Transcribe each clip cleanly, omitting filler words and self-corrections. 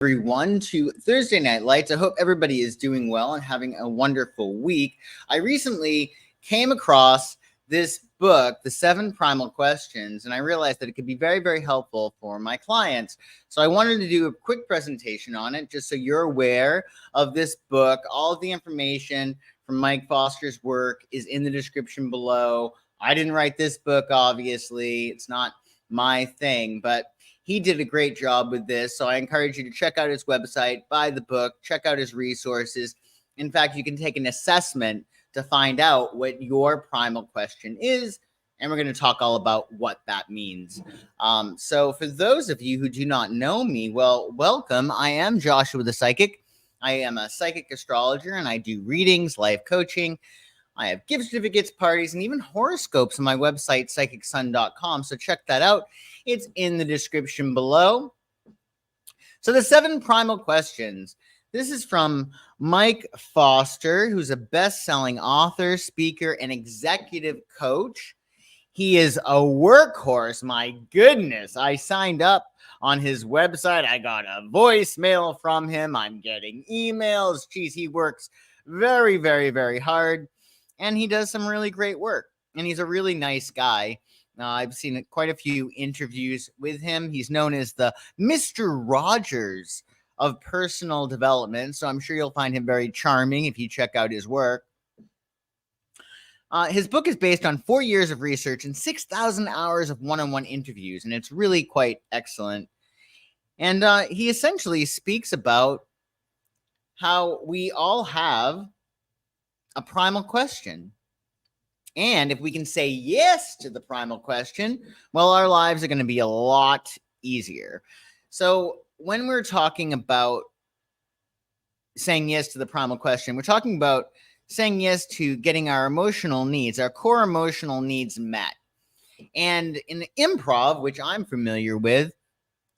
Everyone to Thursday Night Lights. I hope everybody is doing well and having a wonderful week. I recently came across this book, The 7 Primal Questions, and I realized that it could be very, very helpful for my clients. So I wanted to do a quick presentation on it just so you're aware of this book. All of the information from Mike Foster's work is in the description below. I didn't write this book, obviously. It's not my thing, but he did a great job with this. So I encourage you to check out his website, buy the book, check out his resources. In fact, you can take an assessment to find out what your primal question is. And we're going to talk all about what that means. So for those of you who do not know me, well, welcome. I am Joshua the Psychic. I am a psychic astrologer and I do readings, life coaching. I have gift certificates, parties, and even horoscopes on my website, psychicsun.com. So check that out. It's in the description below. So the 7 primal questions. This is from Mike Foster, who's a best-selling author, speaker, and executive coach. He is a workhorse. My goodness. I signed up on his website. I got a voicemail from him. I'm getting emails. Geez, he works very, very, very hard. And he does some really great work. And he's a really nice guy. I've seen quite a few interviews with him. He's known as the Mr. Rogers of personal development. So I'm sure you'll find him very charming if you check out his work. His book is based on 4 years of research and 6,000 hours of one-on-one interviews. And it's really quite excellent. And he essentially speaks about how we all have a primal question. And if we can say yes to the primal question, well, our lives are going to be a lot easier. So when we're talking about saying yes to the primal question, we're talking about saying yes to getting our emotional needs, our core emotional needs met. And in improv, which I'm familiar with,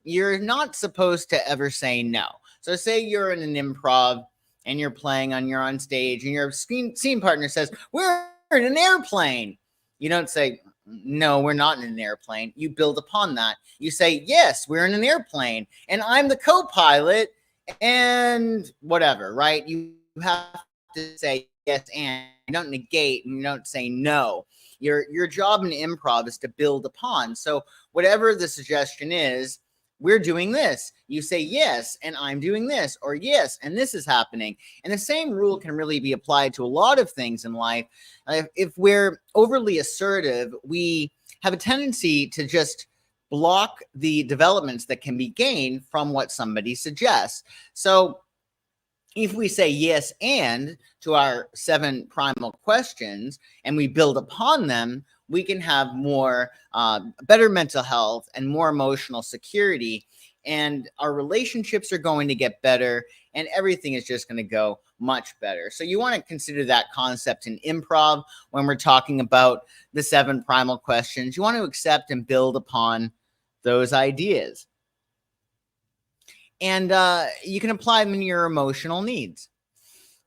you're not supposed to ever say no. So say you're in an improv and you're playing and you're on stage and your scene partner says, we're in an airplane. You don't say, no, we're not in an airplane. You build upon that. You say, yes, we're in an airplane and I'm the co-pilot and whatever, right? You have to say yes and you don't negate and you don't say no. Your job in improv is to build upon. So whatever the suggestion is, we're doing this. You say yes, and I'm doing this, or yes, and this is happening. And the same rule can really be applied to a lot of things in life. If we're overly assertive, we have a tendency to just block the developments that can be gained from what somebody suggests. So if we say yes and to our 7 primal questions and we build upon them, we can have more, better mental health and more emotional security. And our relationships are going to get better and everything is just going to go much better. So you want to consider that concept in improv when we're talking about the 7 primal questions. You want to accept and build upon those ideas. And you can apply them in your emotional needs.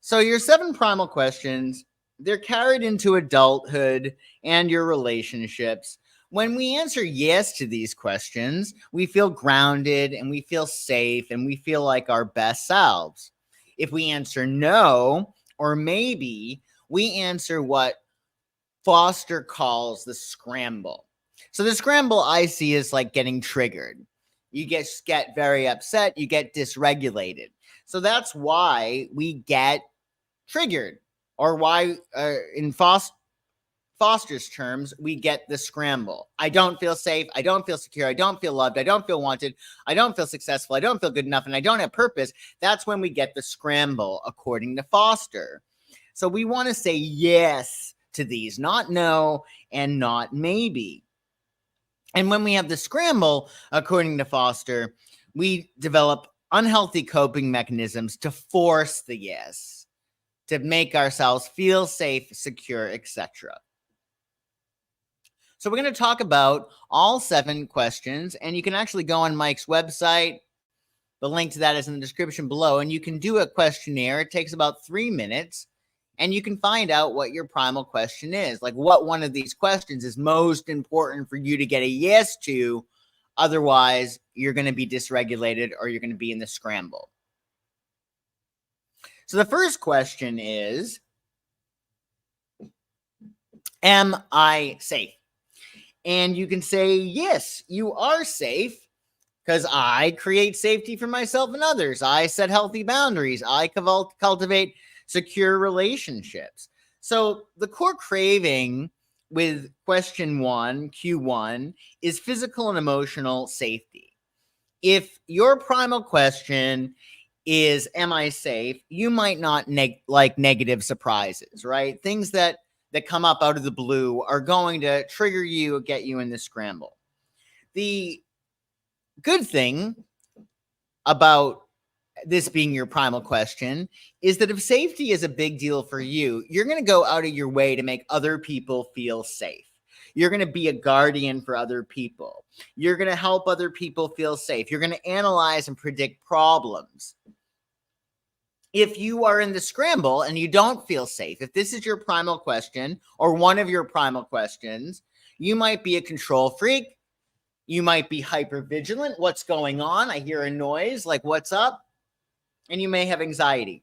So your 7 primal questions, they're carried into adulthood and your relationships. When we answer yes to these questions, we feel grounded and we feel safe and we feel like our best selves. If we answer no or maybe, we answer what Foster calls the scramble. So the scramble I see is like getting triggered. You get very upset, you get dysregulated. So that's why we get triggered, or why in Foster's terms, we get the scramble. I don't feel safe, I don't feel secure, I don't feel loved, I don't feel wanted, I don't feel successful, I don't feel good enough, and I don't have purpose. That's when we get the scramble, according to Foster. So we want to say yes to these, not no and not maybe. And when we have the scramble, according to Foster, we develop unhealthy coping mechanisms to force the yes, to make ourselves feel safe, secure, etc. So we're going to talk about all 7 questions, and you can actually go on Mike's website. The link to that is in the description below, and you can do a questionnaire. It takes about 3 minutes, and you can find out what your primal question is, like what one of these questions is most important for you to get a yes to Otherwise, you're going to be dysregulated or you're going to be in the scramble. So the first question is, am I safe? And you can say, yes, you are safe because I create safety for myself and others. I set healthy boundaries. I cultivate secure relationships. So the core craving with question 1, Q1, is physical and emotional safety. If your primal question is, am I safe? You might not like negative surprises, right? Things that come up out of the blue are going to trigger you, get you in the scramble. The good thing about this being your primal question is that if safety is a big deal for you, you're going to go out of your way to make other people feel safe. You're going to be a guardian for other people. You're going to help other people feel safe. You're going to analyze and predict problems. If you are in the scramble and you don't feel safe, if this is your primal question or one of your primal questions, you might be a control freak. You might be hyper vigilant. What's going on? I hear a noise, like what's up? And you may have anxiety.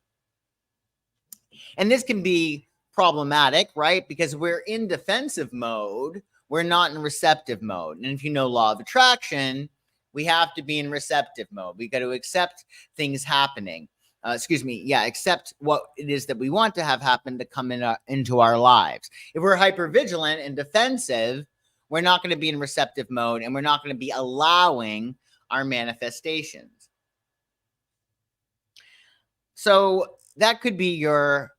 And this can be problematic, right? Because we're in defensive mode. We're not in receptive mode. And if you know law of attraction, we have to be in receptive mode. We got to accept things happening. Accept what it is that we want to have happen to come into our lives. If we're hypervigilant and defensive, we're not going to be in receptive mode and we're not going to be allowing our manifestations. So that could be your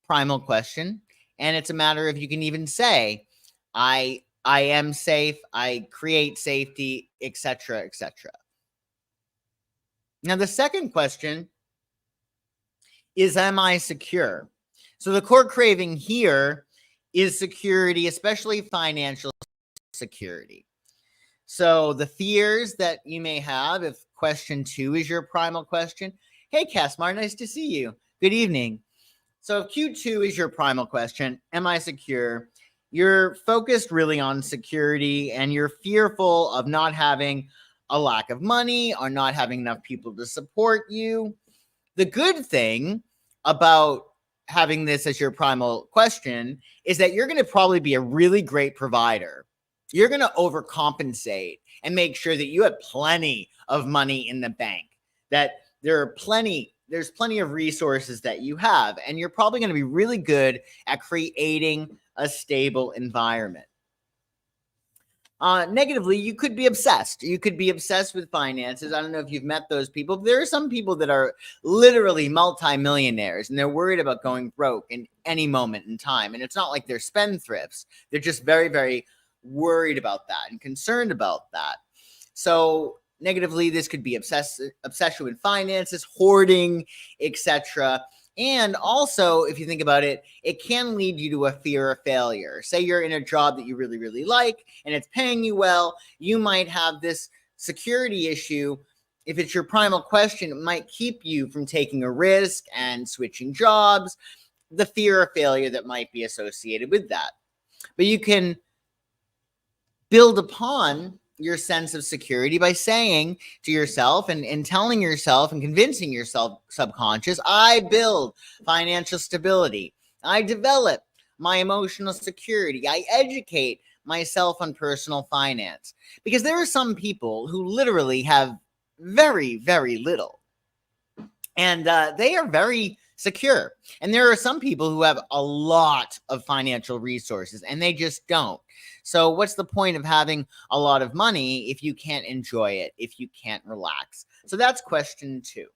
primal question. And it's a matter of, you can even say, I am safe, I create safety, etc., etc. Now, the second question is, am I secure? So the core craving here is security, especially financial security. So the fears that you may have, if question 2 is your primal question. Hey, Casmar, nice to see you. Good evening. So if Q2 is your primal question, am I secure? You're focused really on security and you're fearful of not having a lack of money or not having enough people to support you. The good thing about having this as your primal question is that you're going to probably be a really great provider. You're going to overcompensate and make sure that you have plenty of money in the bank, that there's plenty of resources that you have, and you're probably going to be really good at creating a stable environment. Negatively, you could be obsessed. You could be obsessed with finances. I don't know if you've met those people. But there are some people that are literally multimillionaires, and they're worried about going broke in any moment in time. And it's not like they're spendthrifts. They're just very, very worried about that and concerned about that. So negatively, this could be obsession with finances, hoarding, etc. And also, if you think about it, it can lead you to a fear of failure. Say you're in a job that you really, really like and it's paying you well. You might have this security issue. If it's your primal question, it might keep you from taking a risk and switching jobs, the fear of failure that might be associated with that. But you can build upon your sense of security by saying to yourself and telling yourself and convincing yourself subconscious, I build financial stability. I develop my emotional security. I educate myself on personal finance. Because there are some people who literally have very, very little. And they are very secure. And there are some people who have a lot of financial resources and they just don't. So what's the point of having a lot of money if you can't enjoy it, if you can't relax? So that's question 2.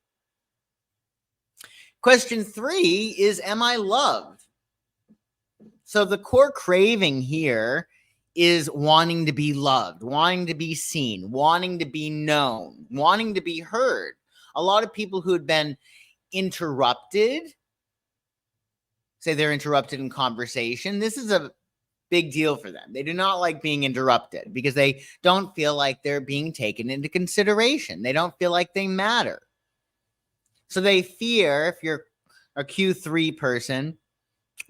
Question 3 is, am I loved? So the core craving here is wanting to be loved, wanting to be seen, wanting to be known, wanting to be heard. A lot of people who had been interrupted, say they're interrupted in conversation, this is a big deal for them. They do not like being interrupted because they don't feel like they're being taken into consideration. They don't feel like they matter. So they fear, if you're a Q3 person,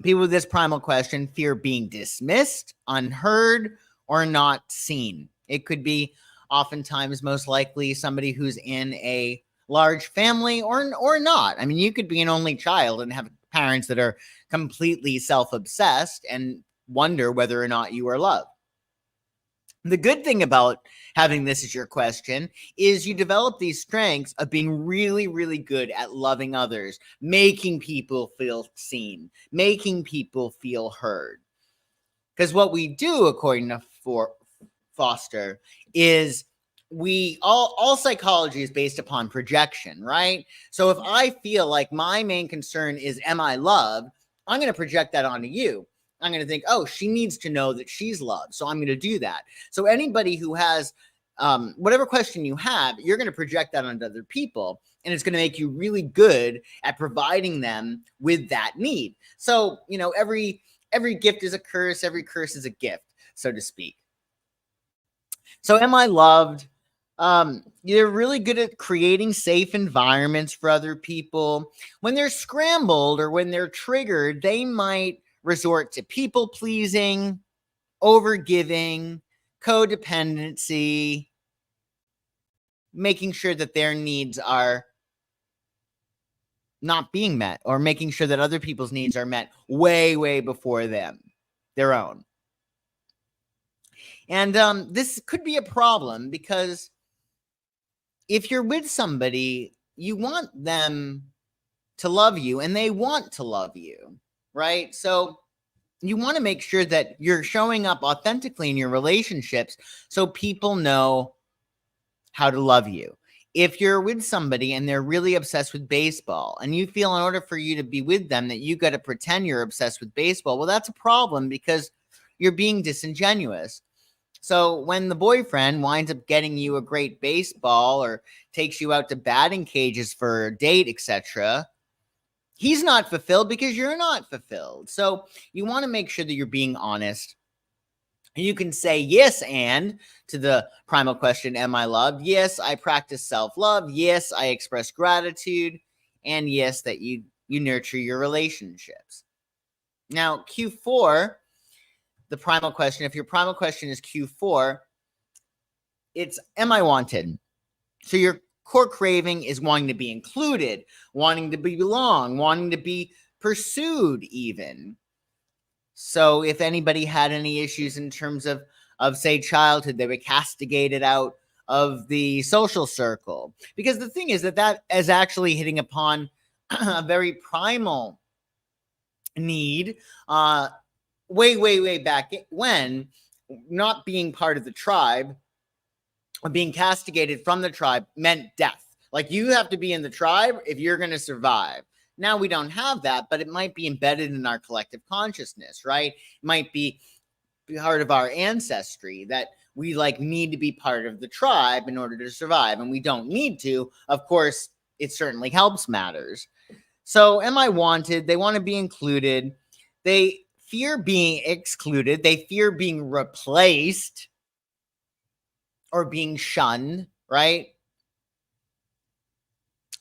people with this primal question fear being dismissed, unheard, or not seen. It could be oftentimes most likely somebody who's in a large family or not. I mean, you could be an only child and have parents that are completely self-obsessed and wonder whether or not you are loved. The good thing about having this as your question is you develop these strengths of being really, really good at loving others, making people feel seen, making people feel heard. Because what we do, according to Foster, is we all psychology is based upon projection, right? So if I feel like my main concern is, am I loved? I'm going to project that onto you. I'm going to think, oh, she needs to know that she's loved. So I'm going to do that. So anybody who has whatever question you have, you're going to project that onto other people. And it's going to make you really good at providing them with that need. So, every gift is a curse. Every curse is a gift, so to speak. So am I loved? You're really good at creating safe environments for other people. When they're scrambled or when they're triggered, they might resort to people pleasing, overgiving, codependency, making sure that their needs are not being met, or making sure that other people's needs are met way, way before their own. And this could be a problem because if you're with somebody, you want them to love you and they want to love you, right? So you want to make sure that you're showing up authentically in your relationships so people know how to love you. If you're with somebody and they're really obsessed with baseball and you feel in order for you to be with them that you got to pretend you're obsessed with baseball, well, that's a problem because you're being disingenuous. So when the boyfriend winds up getting you a great baseball or takes you out to batting cages for a date, etc., he's not fulfilled because you're not fulfilled. So you want to make sure that you're being honest. You can say yes and to the primal question, am I loved? Yes, I practice self-love. Yes, I express gratitude. And yes, that you nurture your relationships. Now, Q4, the primal question, if your primal question is Q4, it's, am I wanted? So your core craving is wanting to be included, wanting to belong, wanting to be pursued even. So if anybody had any issues in terms of say, childhood, they were castigated out of the social circle. Because the thing is that is actually hitting upon a very primal need, way, way, way back when, not being part of the tribe or being castigated from the tribe meant death. Like, you have to be in the tribe if you're going to survive. Now we don't have that, but it might be embedded in our collective consciousness, right? It might be part of our ancestry that we need to be part of the tribe in order to survive, and we don't need to. Of course, it certainly helps matters. So am I wanted? They want to be included. They fear being excluded. They fear being replaced or being shunned, right?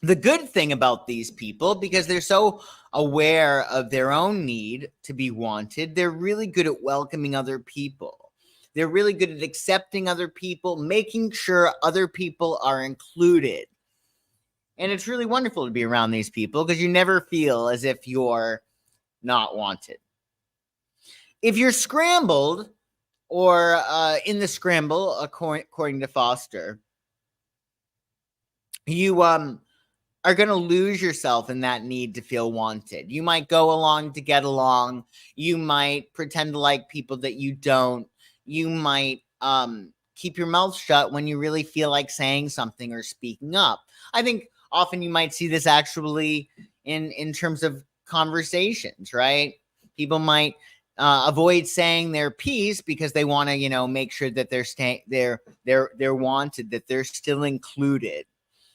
The good thing about these people, because they're so aware of their own need to be wanted, they're really good at welcoming other people. They're really good at accepting other people, making sure other people are included. And it's really wonderful to be around these people because you never feel as if you're not wanted. If you're scrambled or in the scramble, according to Foster, you are going to lose yourself in that need to feel wanted. You might go along to get along. You might pretend to like people that you don't. You might keep your mouth shut when you really feel like saying something or speaking up. I think often you might see this actually in terms of conversations, right? People might avoid saying their piece because they want to, make sure that they're wanted, that they're still included.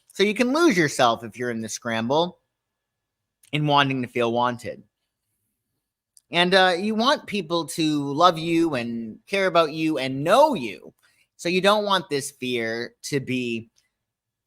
So you can lose yourself if you're in the scramble in wanting to feel wanted. And you want people to love you and care about you and know you. So you don't want this fear to be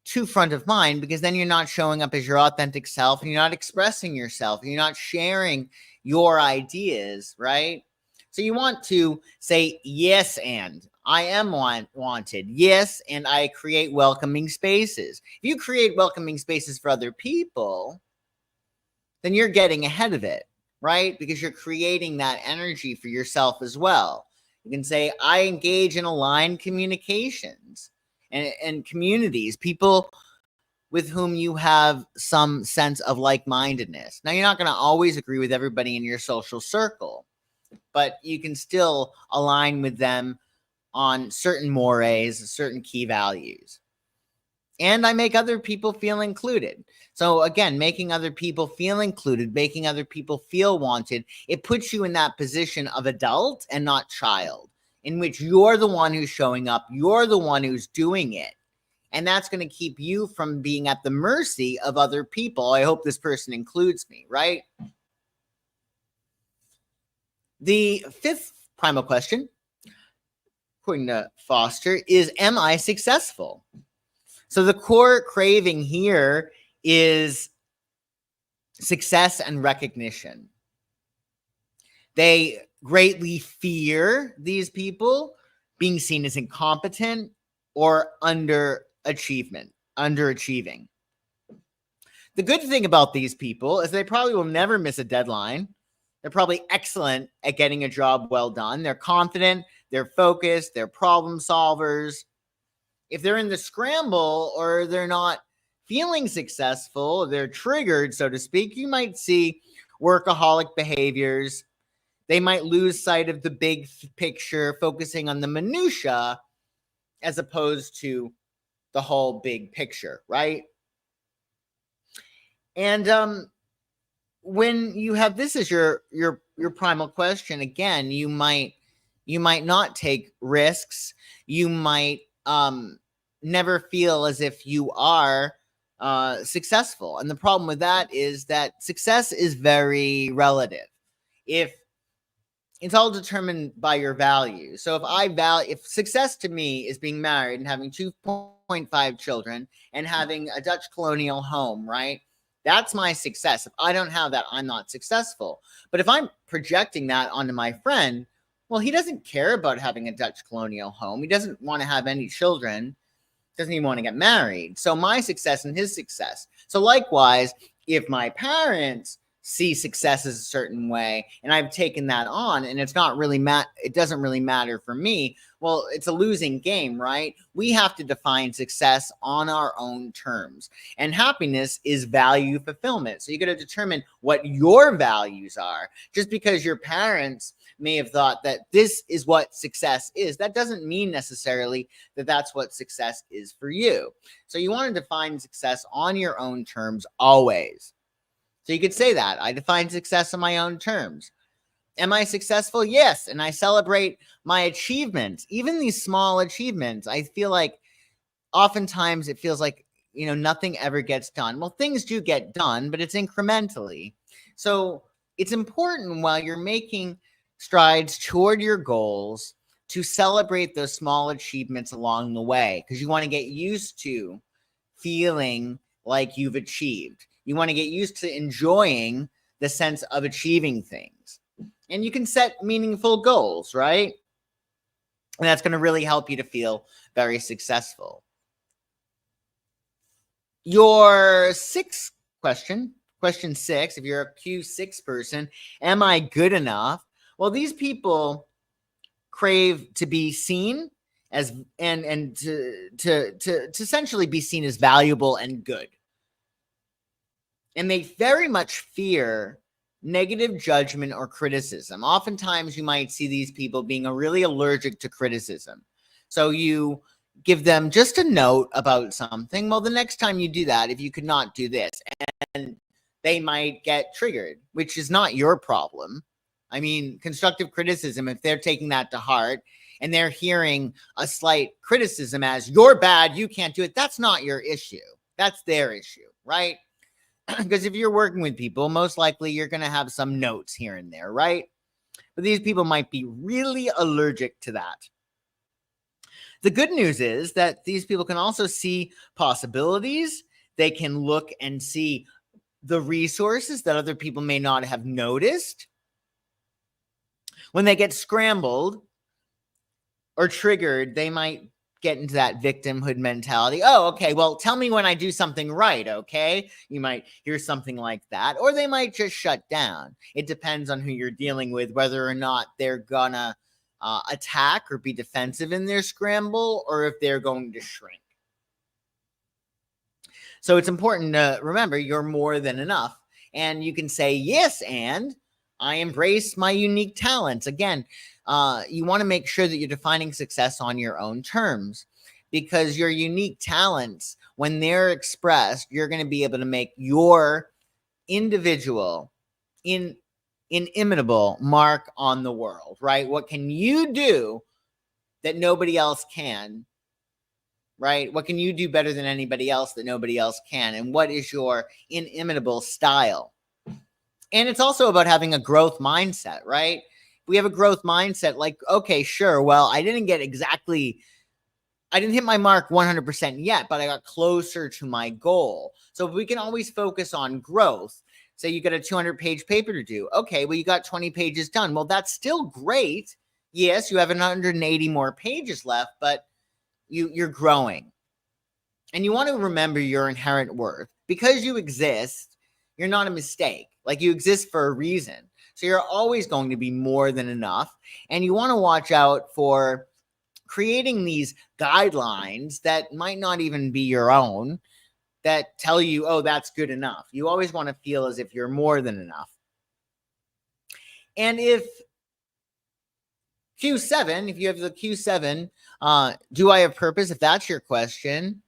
too front of mind, because then you're not showing up as your authentic self and you're not expressing yourself. And you're not sharing your ideas, right? So you want to say yes and. I am wanted. Yes, and I create welcoming spaces. If you create welcoming spaces for other people, then you're getting ahead of it, right? Because you're creating that energy for yourself as well. You can say, I engage in aligned communications and communities, people with whom you have some sense of like-mindedness. Now, you're not going to always agree with everybody in your social circle, but you can still align with them on certain mores, certain key values. And I make other people feel included. So again, making other people feel included, making other people feel wanted, it puts you in that position of adult and not child, in which you're the one who's showing up, you're the one who's doing it. And that's going to keep you from being at the mercy of other people. I hope this person includes me, right? The fifth primal question, according to Foster, is, am I successful? So the core craving here is success and recognition. They greatly fear, these people, being seen as incompetent or underachieving. The good thing about these people is they probably will never miss a deadline. They're probably excellent at getting a job well done. They're confident, they're focused, they're problem solvers. If they're in the scramble or they're not feeling successful, they're triggered, so to speak, you might see workaholic behaviors. They might lose sight of the big picture, focusing on the minutia as opposed to the whole big picture, right? And when you have this as your primal question, again, you might not take risks. You might never feel as if you are successful. And the problem with that is that success is very relative. If it's all determined by your values. So if success to me is being married and having 2.5 children and having a Dutch colonial home, right? That's my success. If I don't have that, I'm not successful. But if I'm projecting that onto my friend, well, he doesn't care about having a Dutch colonial home. He doesn't want to have any children. Doesn't even want to get married. So my success and his success. So likewise, if my parents see success as a certain way and I've taken that on and it's not really it doesn't really matter for me, well, it's a losing game, right? We have to define success on our own terms, and happiness is value fulfillment. So you got to determine what your values are. Just because your parents may have thought that this is what success is, that doesn't mean necessarily that that's what success is for you. So you want to define success on your own terms always. So you could say that I define success on my own terms. Am I successful? Yes. And I celebrate my achievements, even these small achievements. I feel like oftentimes it feels like, nothing ever gets done. Well, things do get done, but it's incrementally. So it's important while you're making strides toward your goals to celebrate those small achievements along the way, because you want to get used to feeling like you've achieved. You want to get used to enjoying the sense of achieving things. And you can set meaningful goals, right? And that's going to really help you to feel very successful. Your sixth question 6, if you're a Q6 person, am I good enough? Well, these people crave to be seen as and to essentially be seen as valuable and good. And they very much fear negative judgment or criticism. Oftentimes you might see these people being really allergic to criticism. So you give them just a note about something. Well, the next time you do that, if you could not do this, and they might get triggered, which is not your problem. I mean, constructive criticism, if they're taking that to heart and they're hearing a slight criticism as you're bad, you can't do it, that's not your issue. That's their issue, right? Because if you're working with people, most likely you're going to have some notes here and there, right? But these people might be really allergic to that. The good news is that these people can also see possibilities. They can look and see the resources that other people may not have noticed. When they get scrambled or triggered, they might get into that victimhood mentality. Oh, okay, well, tell me when I do something right, okay? You might hear something like that, or they might just shut down. It depends on who you're dealing with, whether or not they're gonna attack or be defensive in their scramble, or if they're going to shrink. So it's important to remember you're more than enough. And you can say, yes, and I embrace my unique talents. Again, you want to make sure that you're defining success on your own terms, because your unique talents, when they're expressed, you're going to be able to make your individual, inimitable mark on the world, right? What can you do that nobody else can? Right? What can you do better than anybody else that nobody else can? And what is your inimitable style? And it's also about having a growth mindset, right? We have a growth mindset like, okay, sure, well, I didn't hit my mark 100% yet, but I got closer to my goal. So we can always focus on growth. Say you got a 200-page paper to do. Okay, well, you got 20 pages done. Well, that's still great. Yes, you have 180 more pages left, but you're growing. And you want to remember your inherent worth. Because you exist, you're not a mistake. Like, you exist for a reason. So you're always going to be more than enough. And you want to watch out for creating these guidelines that might not even be your own, that tell you, oh, that's good enough. You always want to feel as if you're more than enough. And if Q7, if you have the Q7, do I have purpose? If that's your question,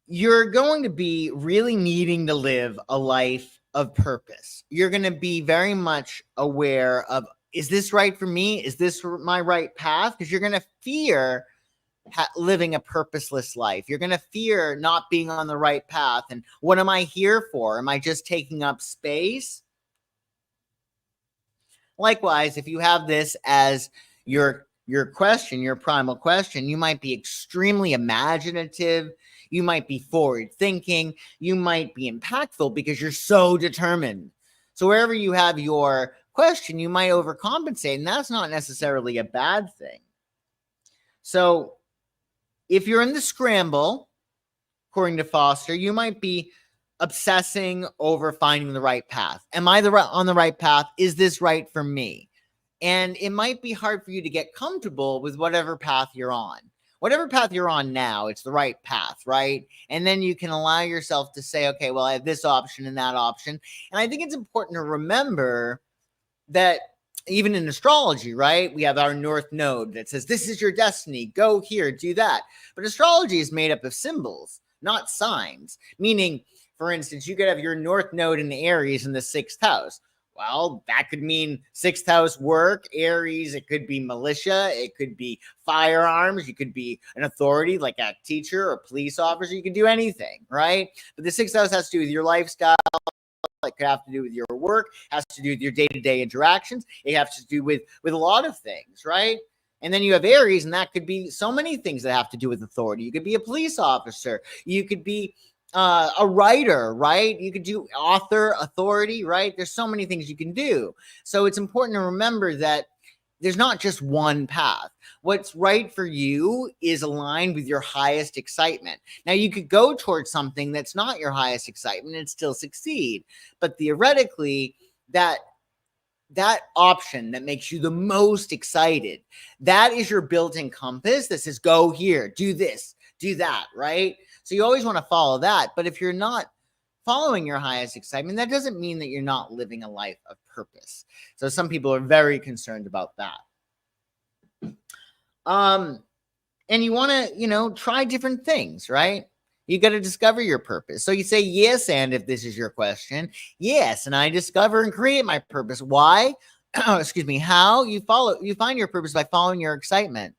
you're going to be really needing to live a life of purpose. You're going to be very much aware of, is this right for me? Is this my right path? Because you're going to fear living a purposeless life. You're going to fear not being on the right path. And what am I here for? Am I just taking up space? Likewise, if you have this as your question, your primal question, you might be extremely imaginative. You might be forward thinking. You might be impactful because you're so determined. So wherever you have your question, you might overcompensate, and that's not necessarily a bad thing. So if you're in the scramble, according to Foster, you might be obsessing over finding the right path. Am I on the right path? Is this right for me? And it might be hard for you to get comfortable with whatever path you're on. Whatever path you're on now, it's the right path, right? And then you can allow yourself to say, okay, well, I have this option and that option. And I think it's important to remember that even in astrology, right, we have our North Node that says, this is your destiny, go here, do that. But astrology is made up of symbols, not signs. Meaning, for instance, you could have your North Node in the Aries in the 6th house. Well, that could mean 6th house work, Aries. It could be militia. It could be firearms. You could be an authority like a teacher or police officer. You could do anything, right? But the 6th house has to do with your lifestyle. It could have to do with your work, has to do with your day-to-day interactions. It has to do with a lot of things, right? And then you have Aries, and that could be so many things that have to do with authority. You could be a police officer. You could be a writer, right? You could do author, authority, right? There's so many things you can do. So it's important to remember that there's not just one path. What's right for you is aligned with your highest excitement. Now, you could go towards something that's not your highest excitement and still succeed. But theoretically, that option that makes you the most excited, that is your built-in compass that says, go here, do this, do that, right? So you always want to follow that. But if you're not following your highest excitement, that doesn't mean that you're not living a life of purpose. So some people are very concerned about that. And you want to, try different things, right? You got to discover your purpose. So you say, yes, and if this is your question, yes, and I discover and create my purpose. Why? Excuse me. How? You find your purpose by following your excitement.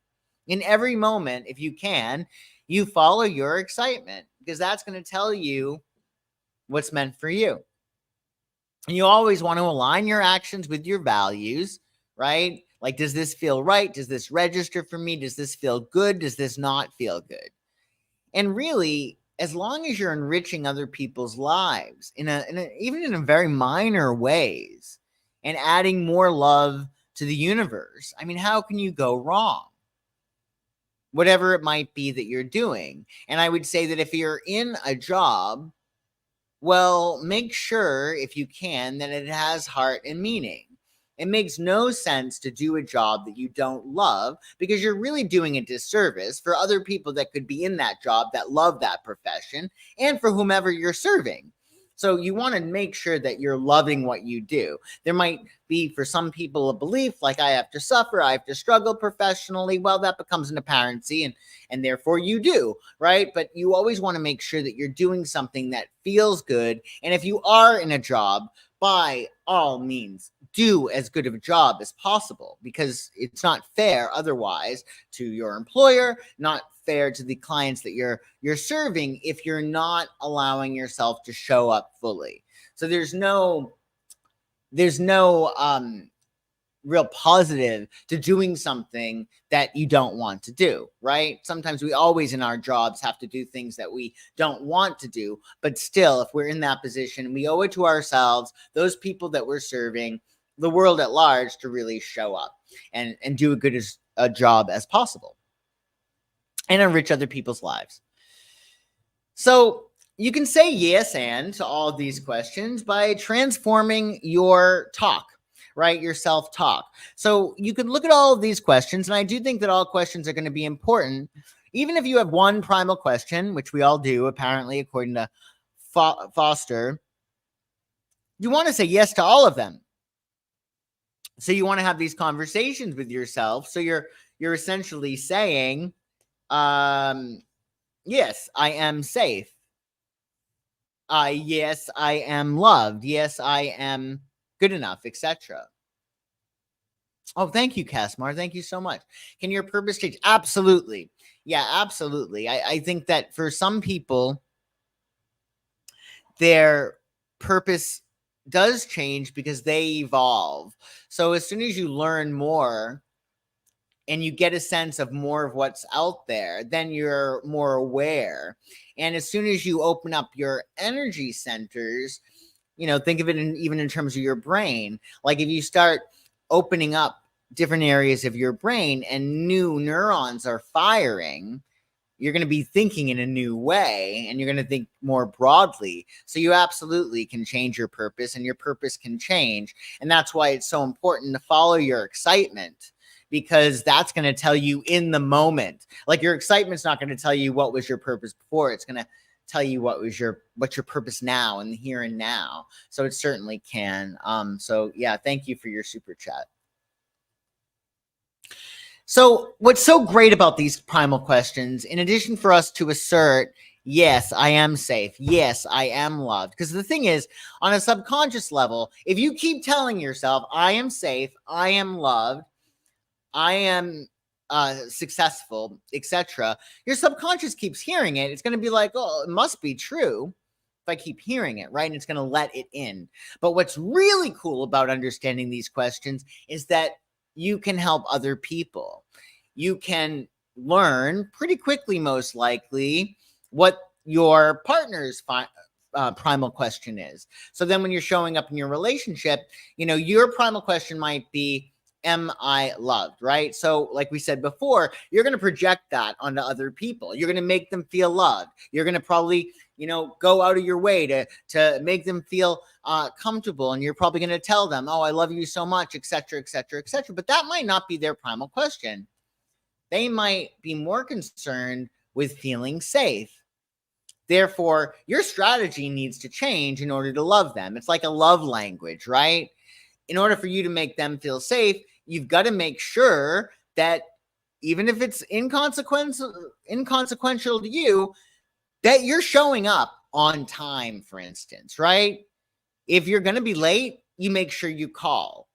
In every moment, if you can, you follow your excitement, because that's going to tell you what's meant for you. And you always want to align your actions with your values, right? Like, does this feel right? Does this register for me? Does this feel good? Does this not feel good? And really, as long as you're enriching other people's lives even in a very minor ways, and adding more love, to the universe. I mean, how can you go wrong? Whatever it might be that you're doing. And I would say that if you're in a job, well, make sure, if you can, that it has heart and meaning. It makes no sense to do a job that you don't love, because you're really doing a disservice for other people that could be in that job that love that profession, and for whomever you're serving. So you want to make sure that you're loving what you do. There might be, for some people, a belief like, I have to suffer, I have to struggle professionally. Well, that becomes an apparency, and therefore you do, right? But you always want to make sure that you're doing something that feels good. And if you are in a job, by all means, do as good of a job as possible, because it's not fair otherwise to your employer, not fair to the clients that you're serving, if you're not allowing yourself to show up fully. So there's no real positive to doing something that you don't want to do, right? Sometimes we always in our jobs have to do things that we don't want to do, but still, if we're in that position, we owe it to ourselves, those people that we're serving, the world at large, to really show up and do a good a job as possible and enrich other people's lives. So you can say yes and to all of these questions by transforming your talk, right? Your self-talk. So you can look at all of these questions, and I do think that all questions are going to be important. Even if you have one primal question, which we all do, apparently, according to Foster, you want to say yes to all of them. So you want to have these conversations with yourself. So you're essentially saying, yes, I am safe. Yes, I am loved. Yes, I am good enough, etc. Oh, thank you, Casmar. Thank you so much. Can your purpose change? Absolutely. Yeah, absolutely. I think that for some people, their purpose does change because they evolve. So as soon as you learn more and you get a sense of more of what's out there, then you're more aware. And as soon as you open up your energy centers, think of it even in terms of your brain. Like if you start opening up different areas of your brain and new neurons are firing, you're going to be thinking in a new way, and you're going to think more broadly. So you absolutely can change your purpose, and your purpose can change. And that's why it's so important to follow your excitement, because that's going to tell you in the moment. Like your excitement's not going to tell you what was your purpose before. It's going to tell you what's your purpose now, and here and now. So it certainly can. So yeah, thank you for your super chat. So what's so great about these primal questions, in addition for us to assert, yes, I am safe, yes, I am loved, because the thing is, on a subconscious level, if you keep telling yourself, I am safe, I am loved, I am successful, etc., your subconscious keeps hearing it. It's going to be like, oh, it must be true if I keep hearing it, right? And it's going to let it in. But what's really cool about understanding these questions is that you can help other people. You can learn pretty quickly, most likely, what your partner's primal question is. So then when you're showing up in your relationship, your primal question might be, am I loved, right? So like we said before, you're going to project that onto other people. You're going to make them feel loved. You're going to probably, go out of your way to make them feel comfortable. And you're probably going to tell them, oh, I love you so much, etc., etc., etc. But that might not be their primal question. They might be more concerned with feeling safe. Therefore, your strategy needs to change in order to love them. It's like a love language, right? In order for you to make them feel safe, you've got to make sure that even if it's inconsequential to you, that you're showing up on time, for instance, right? If you're going to be late, you make sure you call.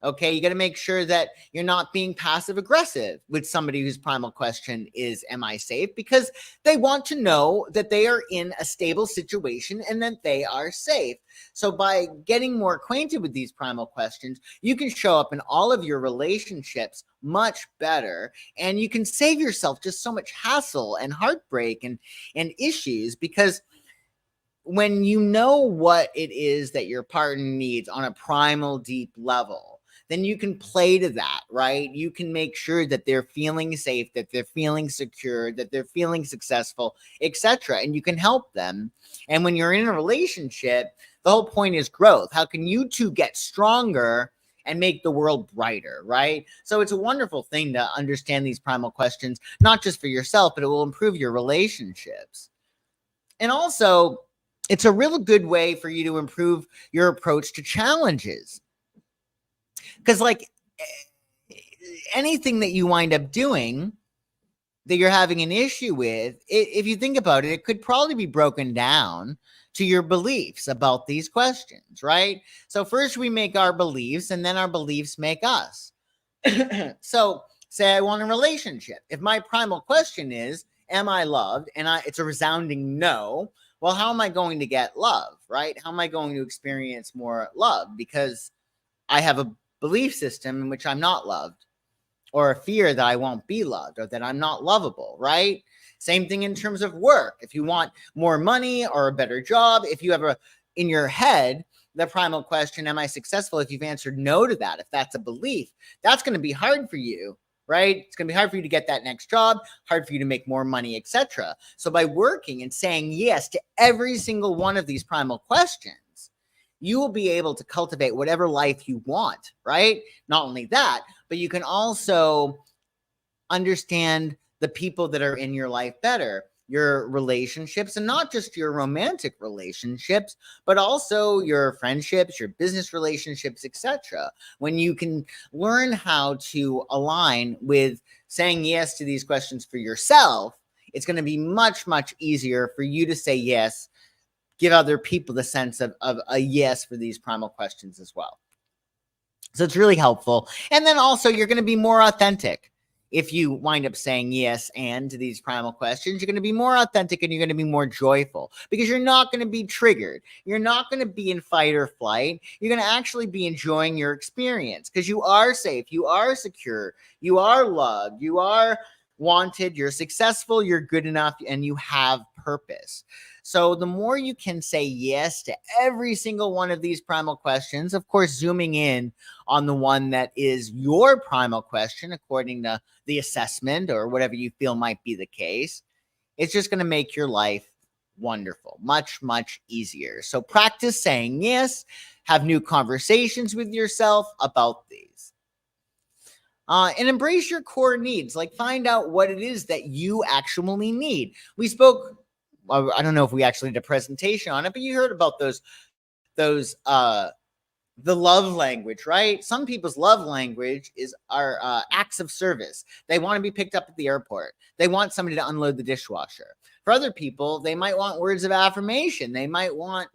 Okay, you got to make sure that you're not being passive aggressive with somebody whose primal question is, am I safe? Because they want to know that they are in a stable situation and that they are safe. So by getting more acquainted with these primal questions, you can show up in all of your relationships much better, and you can save yourself just so much hassle and heartbreak and issues, because when you know what it is that your partner needs on a primal deep level, then you can play to that, right? You can make sure that they're feeling safe, that they're feeling secure, that they're feeling successful, etc. And you can help them. And when you're in a relationship, the whole point is growth. How can you two get stronger and make the world brighter, right? So it's a wonderful thing to understand these primal questions, not just for yourself, but it will improve your relationships. And also, it's a real good way for you to improve your approach to challenges. Because, like, anything that you wind up doing that you're having an issue with, if you think about it, it could probably be broken down to your beliefs about these questions, right? So first we make our beliefs, and then our beliefs make us. So say I want a relationship. If my primal question is, am I loved? And it's a resounding no. Well, how am I going to get love, right? How am I going to experience more love? Because I have a belief system in which I'm not loved, or a fear that I won't be loved, or that I'm not lovable, right? Same thing in terms of work. If you want more money or a better job, if you have in your head the primal question, am I successful? If you've answered no to that, if that's a belief, that's going to be hard for you, right? It's going to be hard for you to get that next job, hard for you to make more money, etc. So by working and saying yes to every single one of these primal questions, you will be able to cultivate whatever life you want, right? Not only that, but you can also understand the people that are in your life better, your relationships, and not just your romantic relationships, but also your friendships, your business relationships, etc. When you can learn how to align with saying yes to these questions for yourself, it's going to be much, much easier for you to say yes, give other people the sense of a yes for these primal questions as well. So it's really helpful. And then also, you're going to be more authentic. If you wind up saying yes and to these primal questions, you're going to be more authentic, and you're going to be more joyful, because you're not going to be triggered. You're not going to be in fight or flight. You're going to actually be enjoying your experience, because you are safe, you are secure, you are loved, you are wanted, you're successful, you're good enough, and you have purpose. So the more you can say yes to every single one of these primal questions, of course, zooming in on the one that is your primal question according to the assessment or whatever you feel might be the case, it's just going to make your life wonderful, much, much easier. So practice saying yes, have new conversations with yourself about these. And embrace your core needs. Like, find out what it is that you actually need. We spoke, I don't know if we actually did a presentation on it, but you heard about those the love language, right? Some people's love language are acts of service. They want to be picked up at the airport. They want somebody to unload the dishwasher. For other people, they might want words of affirmation. They might want,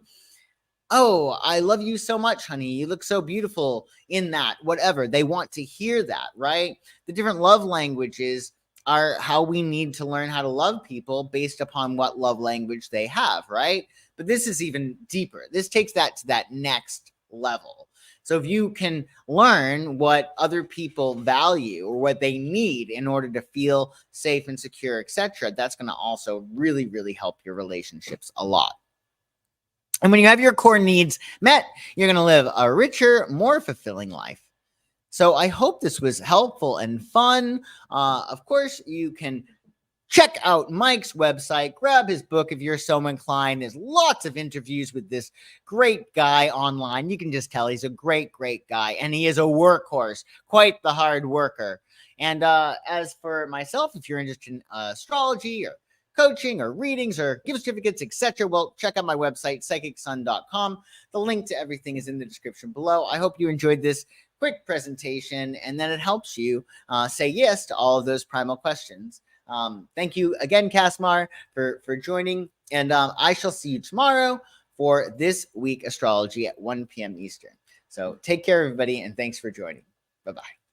oh, I love you so much, honey. You look so beautiful in that, whatever. They want to hear that, right? The different love languages are how we need to learn how to love people based upon what love language they have, right? But this is even deeper. This takes that to that next level. So if you can learn what other people value or what they need in order to feel safe and secure, etc., that's going to also really, really help your relationships a lot. And when you have your core needs met, you're going to live a richer, more fulfilling life. So I hope this was helpful and fun. Of course, you can check out Mike's website, grab his book if you're so inclined. There's lots of interviews with this great guy online. You can just tell he's a great, great guy, and he is a workhorse, quite the hard worker. And as for myself, if you're interested in astrology or coaching or readings or gift certificates, etc., well, check out my website, psychicsun.com. The link to everything is in the description below. I hope you enjoyed this quick presentation and that it helps you say yes to all of those primal questions. Thank you again, Kasmar, for joining, and I shall see you tomorrow for This Week Astrology at 1 p.m. Eastern. So take care, everybody, and thanks for joining. Bye-bye.